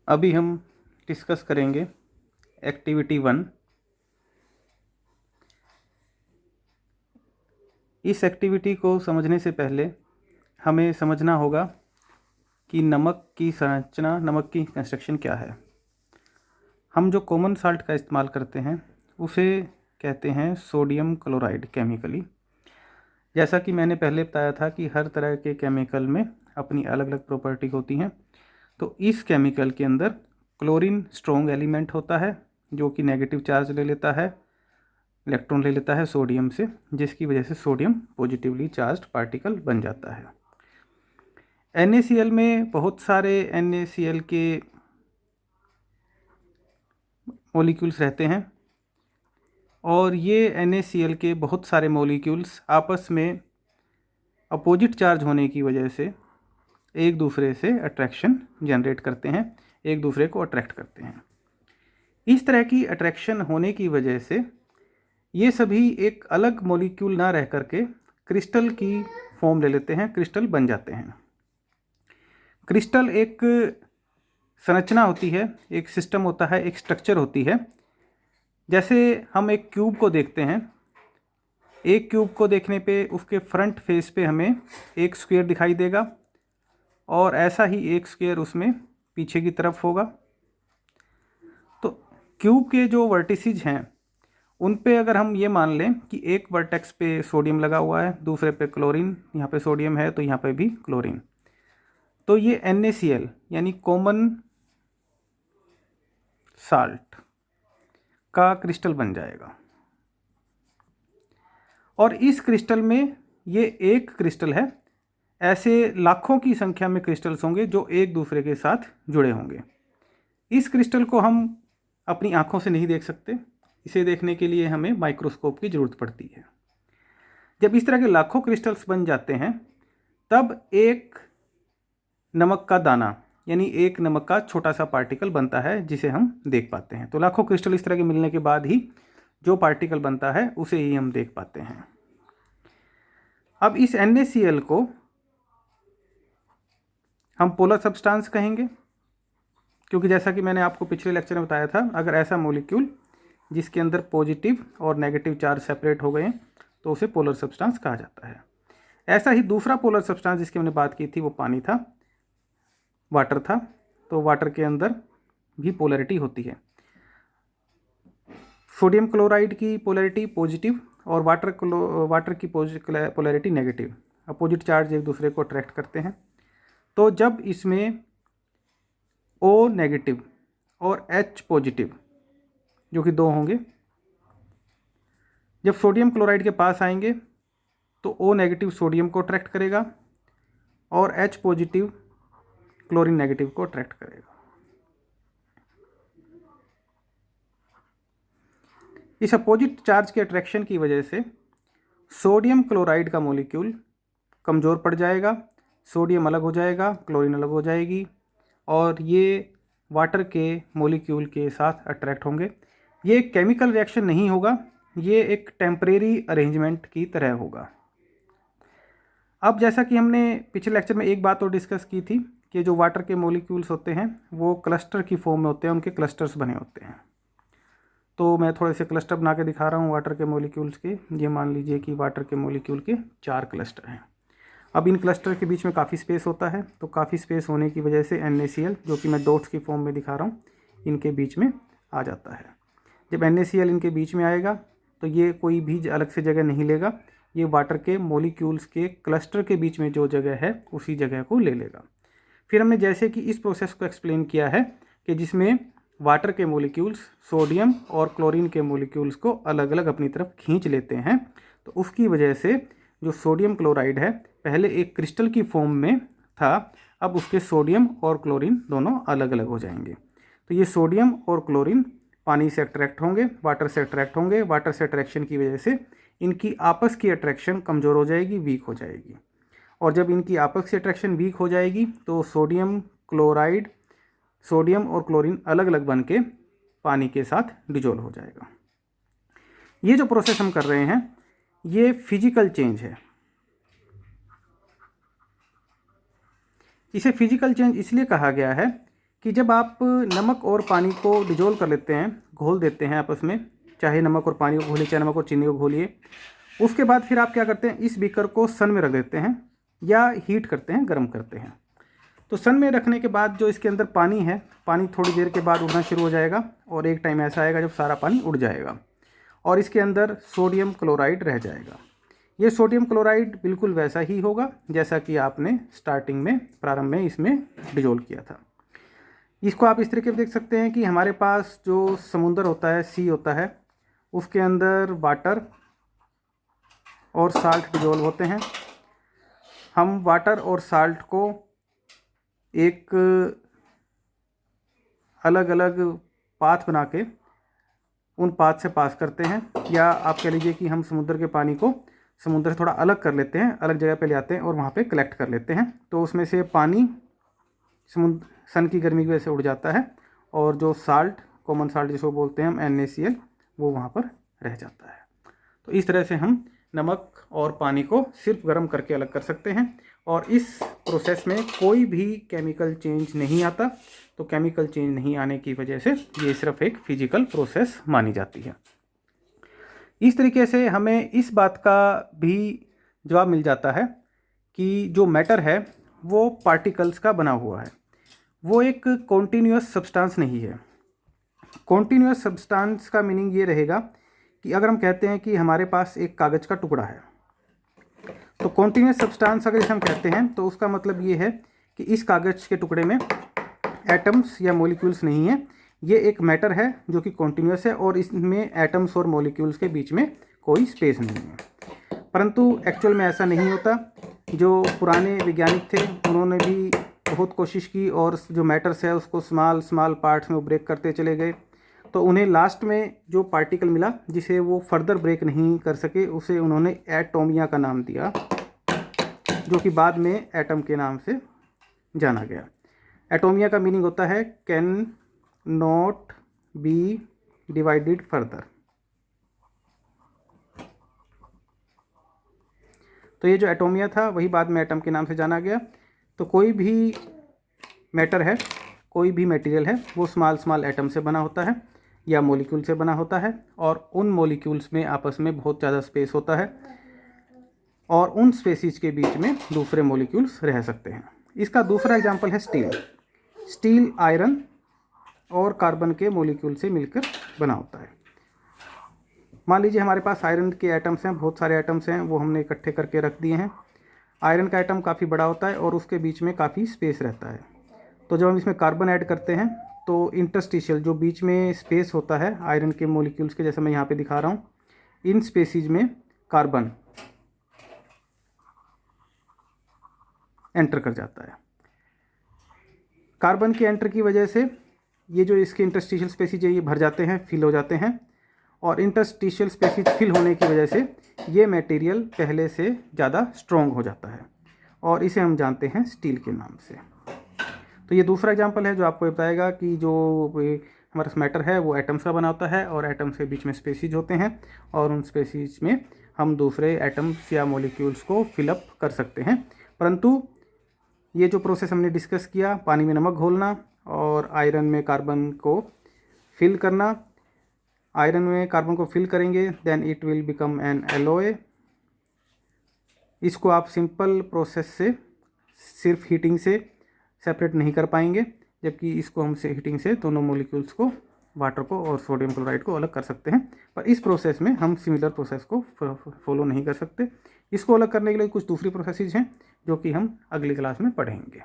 अभी हम डिस्कस करेंगे एक्टिविटी 1। इस एक्टिविटी को समझने से पहले हमें समझना होगा कि नमक की संरचना, नमक की कंस्ट्रक्शन क्या है। हम जो कॉमन साल्ट का इस्तेमाल करते हैं उसे कहते हैं सोडियम क्लोराइड केमिकली। जैसा कि मैंने पहले बताया था कि हर तरह के केमिकल में अपनी अलग अलग प्रॉपर्टी होती हैं। तो इस केमिकल के अंदर क्लोरीन स्ट्रॉन्ग एलिमेंट होता है जो कि नेगेटिव चार्ज ले लेता है, इलेक्ट्रॉन ले लेता है सोडियम से, जिसकी वजह से सोडियम पॉजिटिवली चार्ज्ड पार्टिकल बन जाता है। NaCl में बहुत सारे NaCl के मॉलिक्यूल्स रहते हैं और ये NaCl के बहुत सारे मॉलिक्यूल्स आपस में अपोजिट चार्ज होने की वजह से एक दूसरे से अट्रैक्शन जनरेट करते हैं, एक दूसरे को अट्रैक्ट करते हैं। इस तरह की अट्रैक्शन होने की वजह से ये सभी एक अलग मॉलिक्यूल ना रह करके क्रिस्टल की फॉर्म ले लेते हैं, क्रिस्टल बन जाते हैं। क्रिस्टल एक संरचना होती है, एक सिस्टम होता है, एक स्ट्रक्चर होती है। जैसे हम एक क्यूब को देखते हैं, एक क्यूब को देखने पे उसके फ्रंट फेस पे हमें एक स्क्वायर दिखाई देगा और ऐसा ही एक स्क्वायर उसमें पीछे की तरफ होगा। तो क्यूब के जो वर्टिसेज हैं उन पे अगर हम ये मान लें कि एक वर्टेक्स पे सोडियम लगा हुआ है, दूसरे पे क्लोरीन, यहाँ पे सोडियम है तो यहाँ पे भी क्लोरीन, तो ये NaCl यानी कॉमन साल्ट का क्रिस्टल बन जाएगा। और इस क्रिस्टल में ये एक क्रिस्टल है, ऐसे लाखों की संख्या में क्रिस्टल्स होंगे जो एक दूसरे के साथ जुड़े होंगे। इस क्रिस्टल को हम अपनी आंखों से नहीं देख सकते, इसे देखने के लिए हमें माइक्रोस्कोप की ज़रूरत पड़ती है। जब इस तरह के लाखों क्रिस्टल्स बन जाते हैं तब एक नमक का दाना यानी एक नमक का छोटा सा पार्टिकल बनता है जिसे हम देख पाते हैं। तो लाखों क्रिस्टल इस तरह के मिलने के बाद ही जो पार्टिकल बनता है उसे ही हम देख पाते हैं। अब इस NaCl को हम पोलर सब्सटेंस कहेंगे, क्योंकि जैसा कि मैंने आपको पिछले लेक्चर में बताया था, अगर ऐसा मॉलिक्यूल जिसके अंदर पॉजिटिव और नेगेटिव चार्ज सेपरेट हो गए तो उसे पोलर सब्सटेंस कहा जाता है। ऐसा ही दूसरा पोलर सब्सटेंस जिसकी हमने बात की थी वो पानी था, वाटर था। तो वाटर के अंदर भी पोलैरिटी होती है। सोडियम क्लोराइड की पोलैरिटी पॉजिटिव और वाटर की पोलैरिटी नेगेटिव, अपोजिट चार्ज एक दूसरे को अट्रैक्ट करते हैं। तो जब इसमें O नेगेटिव और H पॉजिटिव जो कि दो होंगे, जब सोडियम क्लोराइड के पास आएंगे तो O नेगेटिव सोडियम को अट्रैक्ट करेगा और H पॉजिटिव क्लोरीन नेगेटिव को अट्रैक्ट करेगा। इस अपोजिट चार्ज के अट्रैक्शन की वजह से सोडियम क्लोराइड का मॉलिक्यूल कमज़ोर पड़ जाएगा, सोडियम अलग हो जाएगा, क्लोरीन अलग हो जाएगी और ये वाटर के मॉलिक्यूल के साथ अट्रैक्ट होंगे। ये एक केमिकल रिएक्शन नहीं होगा, ये एक टेम्परेरी अरेंजमेंट की तरह होगा। अब जैसा कि हमने पिछले लेक्चर में एक बात और डिस्कस की थी कि जो वाटर के मॉलिक्यूल्स होते हैं वो क्लस्टर की फॉर्म में होते हैं, उनके क्लस्टर्स बने होते हैं। तो मैं थोड़े से क्लस्टर बना के दिखा रहा हूँ वाटर के मॉलिक्यूल्स के। ये मान लीजिए कि वाटर के मॉलिक्यूल के 4 क्लस्टर हैं। अब इन क्लस्टर के बीच में काफ़ी स्पेस होता है, तो काफ़ी स्पेस होने की वजह से NaCl जो कि मैं डॉट्स की फॉर्म में दिखा रहा हूँ इनके बीच में आ जाता है। जब NaCl इनके बीच में आएगा तो ये कोई भी अलग से जगह नहीं लेगा, ये वाटर के मॉलिक्यूल्स के क्लस्टर के बीच में जो जगह है उसी जगह को ले लेगा। फिर हमने जैसे कि इस प्रोसेस को एक्सप्लेन किया है कि जिसमें वाटर के मॉलिक्यूल्स सोडियम और क्लोरीन के मॉलिक्यूल्स को अलग अलग अपनी तरफ खींच लेते हैं, तो उसकी वजह से जो सोडियम क्लोराइड है पहले एक क्रिस्टल की फॉर्म में था, अब उसके सोडियम और क्लोरीन दोनों अलग अलग हो जाएंगे। तो ये सोडियम और क्लोरीन पानी से अट्रैक्ट होंगे, वाटर से अट्रैक्ट होंगे। वाटर से अट्रैक्शन की वजह से इनकी आपस की अट्रैक्शन कमज़ोर हो जाएगी, वीक हो जाएगी। और जब इनकी आपस की अट्रैक्शन वीक हो जाएगी तो सोडियम और क्लोरीन अलग अलग बन के पानी के साथ डिजोल्व हो जाएगा। ये जो प्रोसेस हम कर रहे हैं ये फिजिकल चेंज है। इसे फिजिकल चेंज इसलिए कहा गया है कि जब आप नमक और पानी को डिजोल्व कर लेते हैं, घोल देते हैं आपस में, चाहे नमक और पानी को घोलिए, चाहे नमक और चीनी को घोलिए, उसके बाद फिर आप क्या करते हैं, इस बीकर को सन में रख देते हैं या हीट करते हैं, गर्म करते हैं। तो सन में रखने के बाद जो इसके अंदर पानी है, पानी थोड़ी देर के बाद उड़ना शुरू हो जाएगा और एक टाइम ऐसा आएगा जब सारा पानी उड़ जाएगा और इसके अंदर सोडियम क्लोराइड रह जाएगा। ये सोडियम क्लोराइड बिल्कुल वैसा ही होगा जैसा कि आपने स्टार्टिंग में, प्रारंभ में इसमें डिजोल्व किया था। इसको आप इस तरीके से देख सकते हैं कि हमारे पास जो समुंदर होता है, सी होता है, उसके अंदर वाटर और साल्ट डिजोल्व होते हैं। हम वाटर और साल्ट को एक अलग अलग पाथ बना के उन पाथ से पास करते हैं, या आप कह लीजिए कि हम समुद्र के पानी को समुद्र से थोड़ा अलग कर लेते हैं, अलग जगह पे ले आते हैं और वहाँ पे कलेक्ट कर लेते हैं। तो उसमें से पानी सन की गर्मी की वजह से उड़ जाता है और जो साल्ट, कॉमन साल्ट जिसको बोलते हैं हम NaCl, वो वहाँ पर रह जाता है। तो इस तरह से हम नमक और पानी को सिर्फ गर्म करके अलग कर सकते हैं और इस प्रोसेस में कोई भी केमिकल चेंज नहीं आता। तो केमिकल चेंज नहीं आने की वजह से ये सिर्फ एक फिजिकल प्रोसेस मानी जाती है। इस तरीके से हमें इस बात का भी जवाब मिल जाता है कि जो मैटर है वो पार्टिकल्स का बना हुआ है, वो एक कॉन्टीन्यूअस सब्सटेंस नहीं है। कॉन्टीन्यूअस सब्सटेंस का मीनिंग ये रहेगा कि अगर हम कहते हैं कि हमारे पास एक कागज़ का टुकड़ा है, तो कॉन्टीन्यूअस सब्सटेंस अगर हम कहते हैं तो उसका मतलब ये है कि इस कागज़ के टुकड़े में एटम्स या मॉलिक्यूल्स नहीं है, ये एक मैटर है जो कि कॉन्टीन्यूअस है और इसमें एटम्स और मॉलिक्यूल्स के बीच में कोई स्पेस नहीं है। परंतु एक्चुअल में ऐसा नहीं होता। जो पुराने वैज्ञानिक थे उन्होंने भी बहुत कोशिश की और जो मैटर्स है उसको स्मॉल स्मॉल पार्ट्स में ब्रेक करते चले गए, तो उन्हें लास्ट में जो पार्टिकल मिला जिसे वो फर्दर ब्रेक नहीं कर सके, उसे उन्होंने एटोमिया का नाम दिया, जो कि बाद में एटम के नाम से जाना गया। एटोमिया का मीनिंग होता है can not be divided further. तो ये जो एटोमिया था वही बाद में एटम के नाम से जाना गया। तो कोई भी मैटर है, कोई भी मटेरियल है, वो स्मॉल स्मॉल एटम से बना होता है या मॉलिक्यूल से बना होता है और उन मॉलिक्यूल्स में आपस में बहुत ज़्यादा स्पेस होता है और उन स्पेसीज के बीच में दूसरे मॉलिक्यूल्स रह सकते हैं। इसका दूसरा एग्जांपल है स्टील। स्टील आयरन और कार्बन के मॉलिक्यूल से मिलकर बना होता है। मान लीजिए हमारे पास आयरन के एटम्स हैं, बहुत सारे एटम्स हैं, वो हमने इकट्ठे करके रख दिए हैं। आयरन का एटम काफ़ी बड़ा होता है और उसके बीच में काफ़ी स्पेस रहता है। तो जब हम इसमें कार्बन ऐड करते हैं तो इंटरस्टिशियल जो बीच में स्पेस होता है आयरन के मॉलिक्यूल्स के, जैसे मैं यहाँ पे दिखा रहा हूँ, इन स्पेसीज में कार्बन एंटर कर जाता है। कार्बन के एंटर की वजह से ये जो इसके इंटरस्टिशियल स्पेसीज है ये भर जाते हैं, फिल हो जाते हैं और इंटरस्टिशियल स्पेसीज फिल होने की वजह से ये मटेरियल पहले से ज़्यादा स्ट्रॉन्ग हो जाता है और इसे हम जानते हैं स्टील के नाम से। तो ये दूसरा एग्जांपल है जो आपको बताएगा कि जो हमारा मैटर है वो एटम्स का बना होता है और एटम्स के बीच में स्पेसीज होते हैं और उन स्पेसीज में हम दूसरे एटम्स या मॉलिक्यूल्स को फिलअप कर सकते हैं। परंतु ये जो प्रोसेस हमने डिस्कस किया, पानी में नमक घोलना और आयरन में कार्बन को फिल करना, आयरन में कार्बन को फिल करेंगे then it will become an alloy. इसको आप सिंपल प्रोसेस से सिर्फ हीटिंग से सेपरेट नहीं कर पाएंगे, जबकि इसको हम से हीटिंग से दोनों मॉलिक्यूल्स को, वाटर को और सोडियम क्लोराइड को अलग कर सकते हैं। पर इस प्रोसेस में हम सिमिलर प्रोसेस को फॉलो नहीं कर सकते। इसको अलग करने के लिए कुछ दूसरी प्रोसेसेस हैं जो कि हम अगली क्लास में पढ़ेंगे।